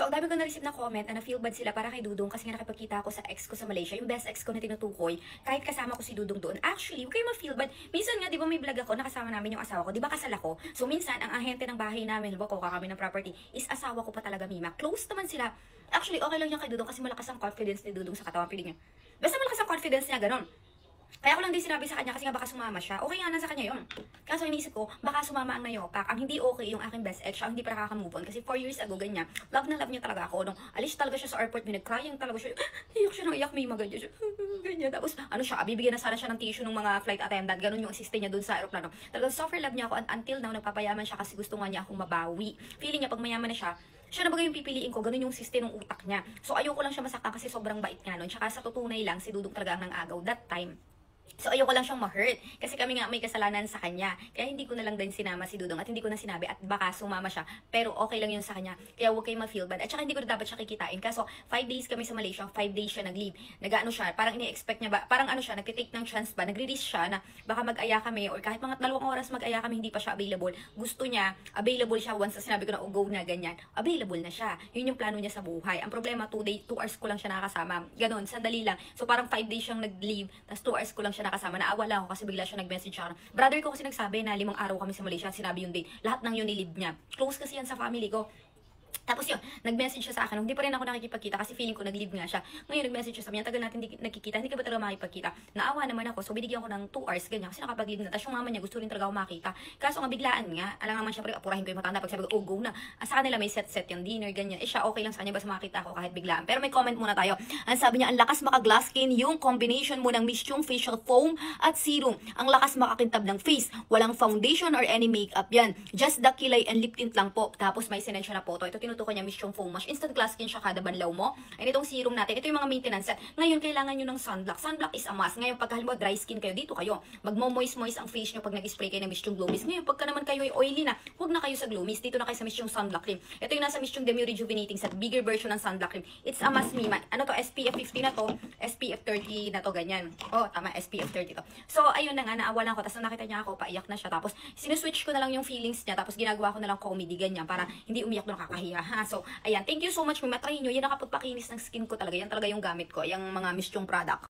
So, ang dami ko na-receive na comment na na-feel bad sila para kay Dudong kasi nga nakipagkita ako sa ex ko sa Malaysia, yung best ex ko na tinutukoy, kahit kasama ko si Dudong doon. Actually, huwag kayo ma-feel bad. Minsan nga, di ba may vlog ako, nakasama namin yung asawa ko, di ba kasal ako? So, minsan, ang ahente ng bahay namin, halimbawa kuha kami ng property, is asawa ko pa talaga, Mima. Close naman sila. Actually, okay lang yan kay Dudong kasi malakas ang confidence ni Dudong sa katawan pili niya. Basta malakas ang confidence niya, ganun. Kaya ko lang din sinabi sa kanya kasi nga baka sumama siya. Okay nga na sa kanya yun. Kaso iniisip ko, baka sumama ang nayopak. Ang hindi okay yung aking best ex siya, ang hindi pa nakaka-move on. Kasi 4 years ago, ganyan. Love na love niya talaga ako. Nung alis talaga siya sa airport, minag-crying talaga siya. Iyak siya ng iyak, may ganyan siya. Ganyan. Tapos, ano siya, bibigyan na sana siya ng tissue ng mga flight attendant. Ganun yung assistant niya dun sa aeroplano. Talagang soft love niya ako until now, nagpapayaman siya kasi gusto nga niya akong mabawi. Feeling niya, pag mayaman na siya na bagay yung pipiliin ko, ganun yung system ng utak niya. So, ayoko lang siya masaktan kasi sobrang bait nga nun. Tsaka sa tutunay lang, si Dudong talaga ang nang-agaw that time. So, ayoko lang siyang ma-hurt. Kasi kami nga may kasalanan sa kanya. Kaya hindi ko na lang din sinama si Dudong at hindi ko na sinabi at baka sumama siya. Pero okay lang yun sa kanya. Kaya huwag kayo ma-feel bad. At saka hindi ko na dapat siya kikitain. Kaso, 5 days kami sa Malaysia, 5 days siya nag-leave. Nag-ano siya, parang ini-expect niya ba, parang ano siya, nagtitake ng chance ba, nagre-risk siya na baka mag-aya kami or kahit mga 2 oras mag-aya kami, hindi pa siya available. Gusto niya, available siya once na sinabi ko na go na ganyan. Available na siya. Yun yung plano niya sa buhay. Ang problema, 2 hours ko lang siya nakakasama. Ganon, sandali lang. So, parang 5 days siyang nag-leave, tapos 2 hours ko lang siya nakasama. Naawa lang ako kasi bigla siya nag-message siya. Brother ko kasi nagsabi na 5 araw kami sa Malaysia, sinabi yung date. Lahat ng yun nilib niya. Close kasi yan sa family ko. Tapos yun, nag-message siya sa akin. Hindi pa rin ako nakikipagkita kasi feeling ko nag-leave nga siya. Ngayon nag-message siya sa amin, tagal natin nagkikita, hindi ka ba talaga makikipagkita? Naawa naman ako, so binigyan ko ng 2 hours, ganyan. Kasi nakapag-leave na. Tapos yung mama niya, gusto rin talaga ako makita. Kaso nga biglaan nga, alam naman syempre, apurahin ko yung matanda. Pag sabi ko, oh go na. Sa kanila may set yung dinner, ganyan. Siya okay lang sa kanya, basta makita ako kahit biglaan. Pero may comment muna tayo. Ang sabi niya, ang lakas maka-glass skin, yung combination mo ng Mischung facial foam at serum. Ang lakas makakintab ng face. Walang foundation or any makeup yan. Just the kilay and lip tint lang po. Tapos may sinend siya na photo. Ito tinutukoy niya, Mischung foam. Instant glass skin siya kada banlaw mo. And itong serum natin, ito yung mga maintenance set. Ngayon, kailangan nyo ng sunblock. Sunblock is a must. Ngayon, pagka halimbawa dry skin kayo, dito kayo. Magmo-moist ang face nyo pag nag-spray kayo ng Mischung Glow Mist. Ngayon, pagka naman kayo ay oily na, huwag na kayo sa Glow Mist. Dito na kayo sa Mischung Sunblock Cream. Ito yung nasa Mischung Demi Rejuvenating Set. Bigger version ng sunblock cream. It's a must me. Ano to? SPF 50 na to. SPF 30 na to, ganyan. Oh, tama. SPF 30 to. So, ayun na nga, naawalan ko. Tapos nakita niya ako, paiyak na siya. Tapos, sinuswitch ko na lang yung feelings niya. Tapos, ginagawa ko na lang comedy, ganyan. Para hindi umiyak doon, nakakahiya. Ha? So, ayan. Thank you so much, Mima. Try nyo. Yan nakapagpakinis ng skin ko talaga. Yan talaga yung gamit ko. Yung mga Mischung product.